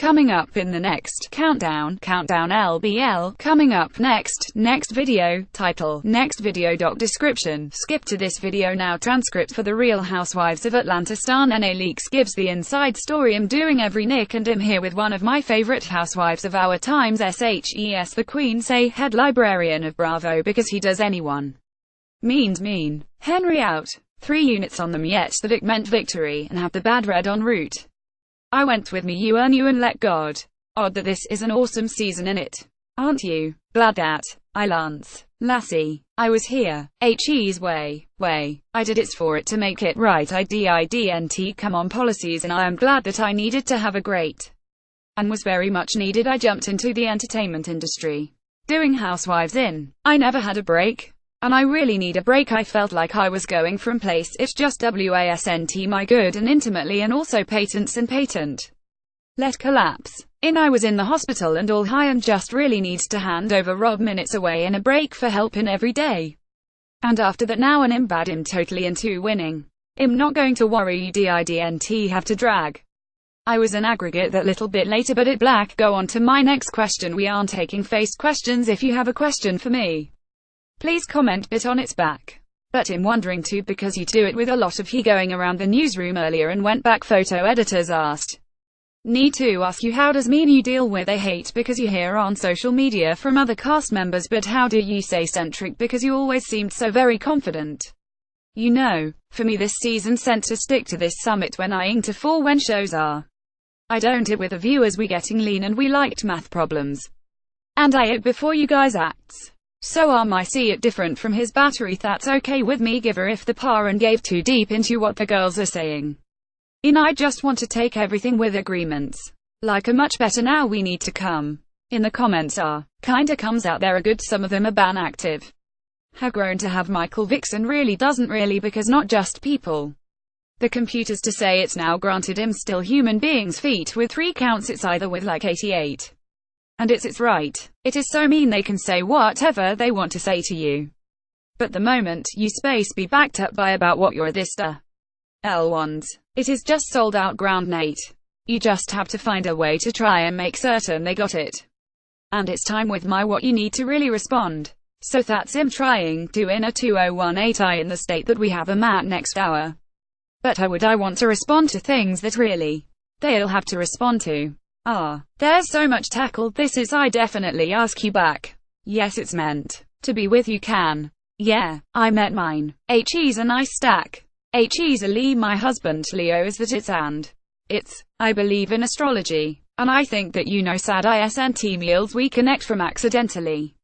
coming up in the next countdown LBL, coming up next video, title, next video. Description, skip to this video now. Transcript for the Real Housewives of Atlanta star Nene Leakes gives the inside story. I'm doing every Nick and I'm here with one of my favorite housewives of our times, SHES the Queen, say head librarian of Bravo, because he does anyone mean. Henry out. 3 units on them, yet the Vic meant victory, and have the bad red en route. I went with me, you earn you and let God. Odd that this is an awesome season in it. Aren't you? Glad that I Lance Lassie. I was here. HE's way. I did it for it to make it right. I didn't come on policies, and I am glad that I needed to have a great and was very much needed. I jumped into the entertainment industry doing Housewives in. I never had a break. And I really need a break. I felt like I was going from place it's just wasn't my good and intimately, and also patent let collapse. I was in the hospital and all high and just really needs to hand over Rob minutes away in a break for help in every day. And after that now and I'm bad, I'm totally into winning. I'm not going to worry you didn't have to drag. I was an aggregate that little bit later, but it black. Go on to my next question. We aren't taking face questions. If you have a question for me, please comment bit on its back. But I'm wondering too, because you do it with a lot of he going around the newsroom earlier and went back. Photo editors asked. Need to ask you, how does mean you deal with a hate because you hear on social media from other cast members, but how do you say centric because you always seemed so very confident? You know, for me this season sent to stick to this summit when I ing to fall when shows are. I don't it with the viewers, we getting lean and we liked math problems. And I it before you guys acts. So I see it different from his battery. That's okay with me, giver if the par and gave too deep into what the girls are saying. I just want to take everything with agreements. Like a much better now we need to come. In the comments are, kinda comes out there are good, some of them are ban active. Have grown to have Michael Vixen really doesn't really, because not just people. The computers to say it's now granted him still human beings feet with 3 counts, it's either with like 88. And it's right. It is so mean they can say whatever they want to say to you. But the moment you space be backed up by about what you're this L1s. It is just sold out ground, Nate. You just have to find a way to try and make certain they got it. And it's time with my what you need to really respond. So that's him trying to in a 2018 I in the state that we have a mat next hour. But I want to respond to things that really they'll have to respond to. There's so much tackled this is I definitely ask you back. Yes, it's meant to be with you can. Yeah, I met mine. HE's a nice stack. HE's a Lee, my husband Leo is that it's, I believe in astrology. And I think that sad isn't meals we connect from accidentally.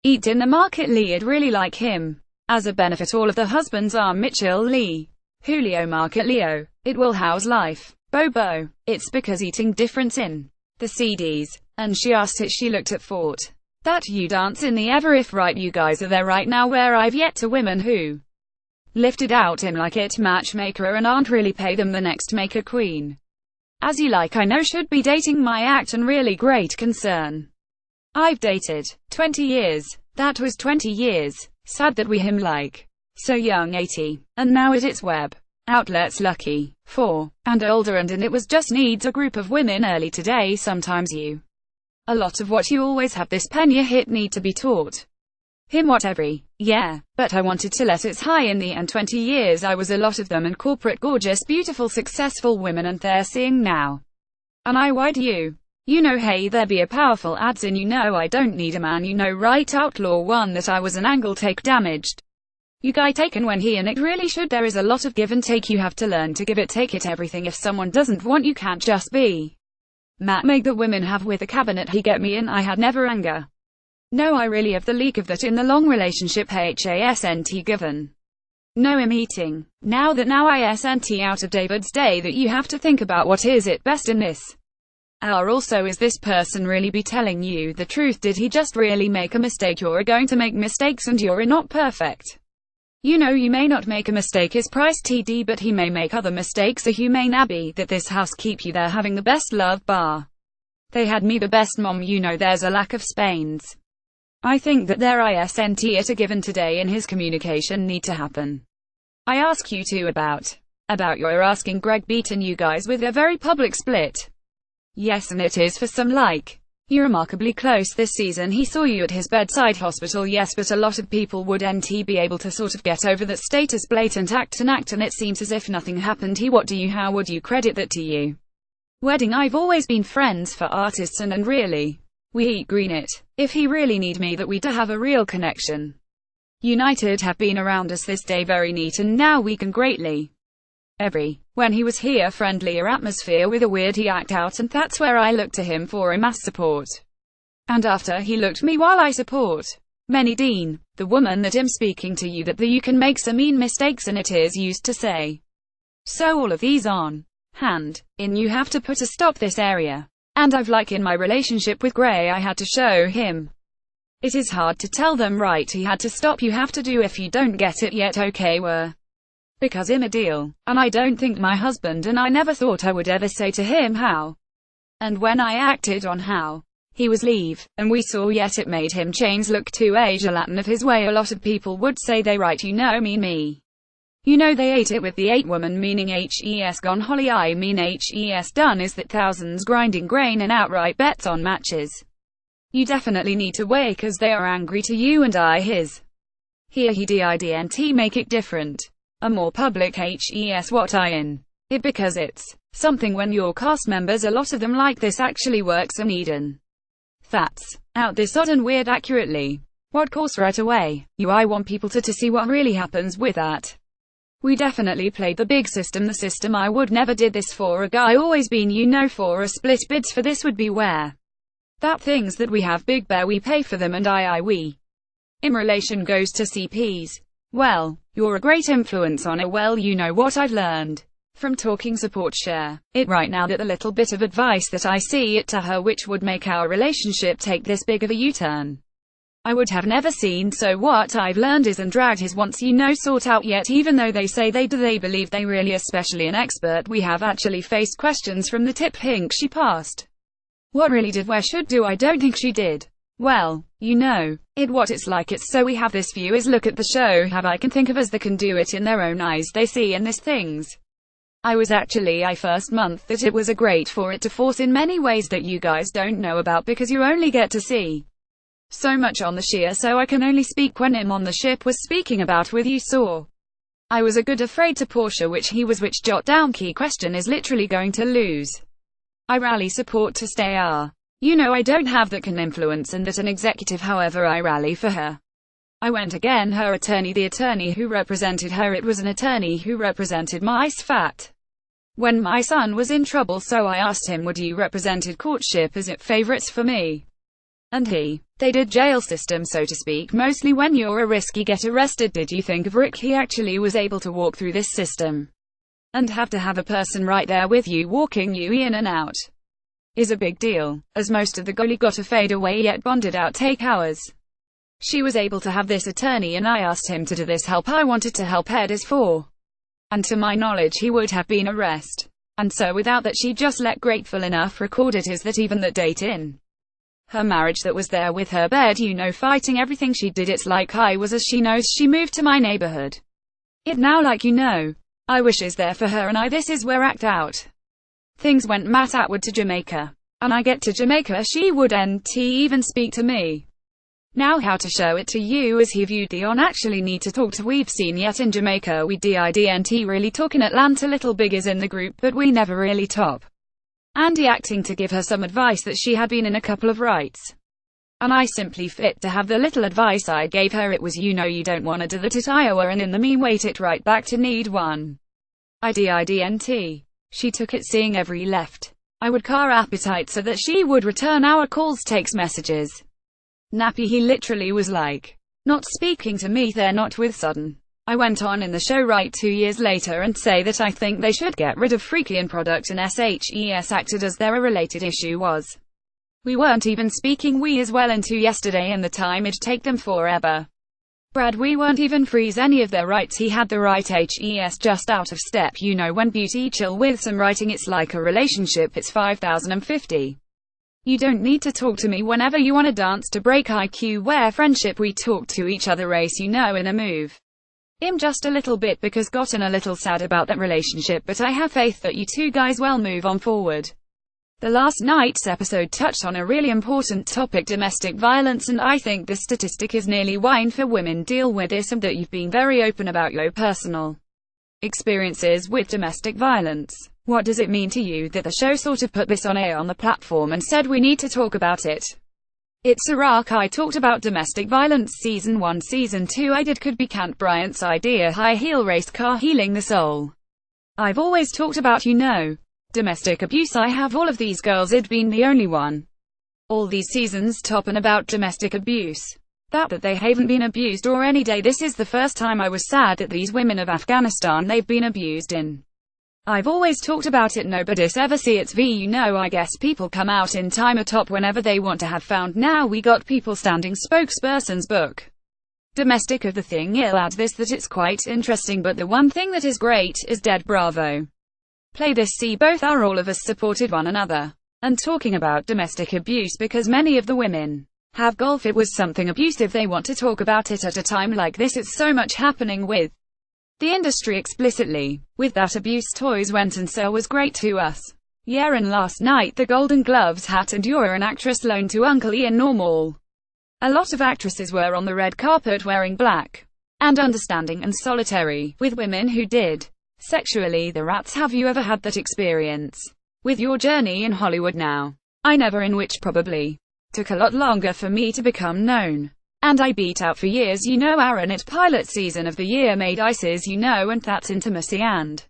Eat in the market Lee, I'd really like him. As a benefit all of the husbands are Mitchell Lee. Julio market Leo. It will house life. Bobo. It's because eating difference in the CDs. And she asked it, she looked at Fort. That you dance in the ever if right you guys are there right now where I've yet to women who lifted out him like it matchmaker and aren't really pay them the next make a queen. As you like I know should be dating my act and really great concern. I've dated 20 years. That was 20 years. Sad that we him like so young 80. And now it's web outlets lucky for and older and it was just needs a group of women early today. Sometimes a lot of what you always have this pen you hit need to be taught him what every but I wanted to let it's high in the and 20 years I was a lot of them and corporate gorgeous beautiful successful women and they're seeing now and why do you hey there be a powerful ads in I don't need a man right outlaw one that I was an angle take damaged. You guy taken when he and it really should. There is a lot of give and take. You have to learn to give it, take it, everything. If someone doesn't want you can't just be Matt make the women have with a cabinet he get me in. I had never anger. No, I really have the leak of that in the long relationship hasn't given. No I'm eating. Now isn't out of David's day that you have to think about what is it best in this hour. Also, is this person really be telling you the truth? Did he just really make a mistake? You're going to make mistakes and you're not perfect. You may not make a mistake is price TD, but he may make other mistakes. A humane Abby that this house keep you there having the best love bar. They had me the best mom. There's a lack of Spains. I think that there isn't at a given today in his communication need to happen. I ask you too about you're asking Greg beaten you guys with a very public split. Yes, and it is for some like you remarkably close this season. He saw you at his bedside hospital, yes, but a lot of people wouldn't be able to sort of get over that status, blatant act, and it seems as if nothing happened. How would you credit that to you? Wedding. I've always been friends for artists and really, we eat green it. If he really need me, that we do have a real connection. United have been around us this day very neat, and now we can greatly. When he was here, friendlier atmosphere with a weird he act out, and that's where I look to him for mass support. And after he looked me while I support. Many Dean, the woman that I'm speaking to you, that you can make some mean mistakes, and it is used to say. So all of these on hand, in you have to put a stop this area. And I've like in my relationship with Gray, I had to show him. It is hard to tell them right, he had to stop, you have to do if you don't get it yet, okay, because I'm a deal, and I don't think my husband and I never thought I would ever say to him how. And when I acted on how he was leave, and we saw, yet it made him change, look to Asia Latin of his way. A lot of people would say they right, me. You know they ate it with the 8 woman, meaning HES gone holly, I mean HES done, is that thousands grinding grain and outright bets on matches. You definitely need to weigh, cause they are angry to you and I his. Here he didn't make it different. A more public HES what I in it, because it's something when your cast members, a lot of them like this, actually works and Eden. That's out this odd and weird accurately. What course right away, I want people to see what really happens with that. We definitely played the big system, the system I would never did this for a guy, always been for a split bids for this would be where that things that we have big bear we pay for them, and we in relation goes to CPs. Well, you're a great influence on it. Well, you know what I've learned from talking support, share it right now, that the little bit of advice that I see it to her which would make our relationship take this big of a U-turn. I would have never seen, so what I've learned is and dragged his once sort out yet, even though they say they do, they believe they really, especially an expert. We have actually faced questions from the tip hink she passed. What really did, where should do, I don't think she did. Well, it what it's like, it's so we have this view is look at the show have I can think of as they can do it in their own eyes, they see in this things. I was actually first month that it was a great for it to force in many ways that you guys don't know about, because you only get to see so much on the sheer, so I can only speak when him on the ship was speaking about with you saw. I was a good afraid to Portia which he was, which jot down key question is literally going to lose. I rally support to stay I don't have that can influence and that an executive, however I rally for her. I went again her attorney, the attorney who represented her, it was an attorney who represented my SFAT. When my son was in trouble, so I asked him, would you represented courtship as it favorites for me? And they did jail system so to speak, mostly when you're a risk you get arrested. Did you think of Rick? He actually was able to walk through this system. And have to have a person right there with you walking you in and out. Is a big deal, as most of the goalie got a fade away yet bonded out take hours. She was able to have this attorney and I asked him to do this help. I wanted to help Ed is for. And to my knowledge he would have been arrested. And so without that she just let grateful enough record it is that even that date in her marriage that was there with her bed fighting everything she did, it's like I was, as she knows she moved to my neighborhood. It now like I wish is there for her and this is where act out. Things went Matt Atwood to Jamaica. And I get to Jamaica she wouldn't even speak to me. Now how to show it to you as he viewed the on actually need to talk to, we've seen yet in Jamaica we didn't really talk in Atlanta, little big is in the group but we never really top. Andy acting to give her some advice that she had been in a couple of rights. And I simply fit to have the little advice I gave her, it was you don't wanna do that at Iowa and in the mean wait it right back to need one. I didn't. She took it seeing every left. I would car appetite so that she would return our calls, takes messages. Nappy he literally was like, not speaking to me there not with sudden. I went on in the show right 2 years later and say that I think they should get rid of Freaky product and SHES acted as their a related issue was. We weren't even speaking we as well into yesterday and the time it'd take them forever. Brad, we weren't even freeze any of their rights, he had the right HES just out of step, when beauty chill with some writing it's like a relationship, it's 5050. You don't need to talk to me whenever you wanna dance to break IQ, where friendship we talk to each other race in a move. I'm just a little bit because gotten a little sad about that relationship, but I have faith that you two guys will move on forward. The last night's episode touched on a really important topic, domestic violence, and I think the statistic is nearly wine for women deal with this, and that you've been very open about your personal experiences with domestic violence. What does it mean to you that the show sort of put this on air on the platform and said we need to talk about it? It's Iraq. I talked about domestic violence season 1, season 2 I did could be Kant Bryant's idea, high heel race car healing the soul. I've always talked about, domestic abuse. I have all of these girls, I'd been the only one. All these seasons talking about domestic abuse. That they haven't been abused or any day. This is the first time I was sad that these women of Afghanistan they've been abused in. I've always talked about it, nobody's ever see it's I guess people come out in time a top whenever they want to have found. Now we got people standing spokesperson's book. Domestic of the thing. I'll add this, that it's quite interesting, but the one thing that is great is dead bravo. Play this, see both are all of us supported one another. And talking about domestic abuse because many of the women have golf. It was something abusive. They want to talk about it at a time like this. It's so much happening with the industry explicitly. With that abuse, toys went and so was great to us. Yeah, and last night the Golden Gloves hat, and you're an actress loaned to Uncle Ian Normal. A lot of actresses were on the red carpet wearing black and understanding and solitary with women who did sexually the rats. Have you ever had that experience with your journey in Hollywood? Now, I never, in which probably took a lot longer for me to become known. And I beat out for years, Aaron, it pilot season of the year made ices, and that's intimacy and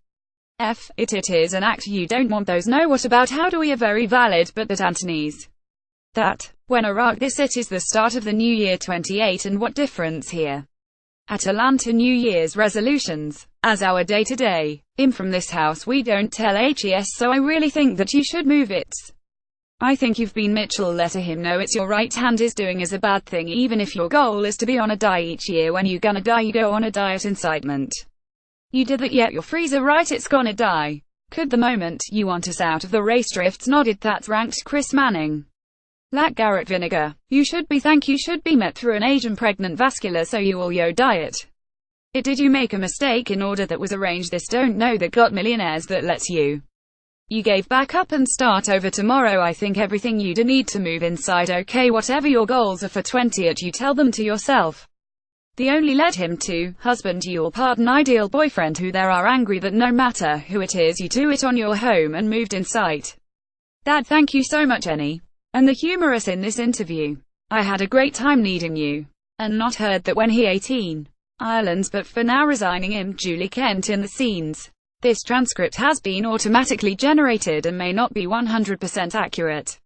it is an act. You don't want those. No, what about how do we are very valid, but that Anthony's that when Iraq, this it is the start of the new year 28, and what difference here at Atlanta New Year's resolutions as our day-to-day. From this house we don't tell HES, so I really think that you should move it. I think you've been Mitchell. Let him know it's your right hand is doing is a bad thing. Even if your goal is to be on a diet each year, when you gonna die you go on a diet. Incitement. You did that, yet your freezer right, it's gonna die. Could the moment you want us out of the race drifts nodded. That's ranked Chris Manning. Lack Garrett Vinegar. You should be met through an Asian pregnant vascular, so you all yo diet. Did you make a mistake in order that was arranged? This don't know that got millionaires that lets you gave back up and start over tomorrow. I think everything you do need to move inside. Okay, whatever your goals are for 28, you tell them to yourself. The only led him to husband, you'll pardon, ideal boyfriend who there are angry that no matter who it is you do it on your home and moved in sight. Dad, thank you so much, Annie. And the humorous in this interview. I had a great time needing you. And not heard that when he 18. Ireland's but for now resigning him, Julie Kent in the scenes. This transcript has been automatically generated and may not be 100% accurate.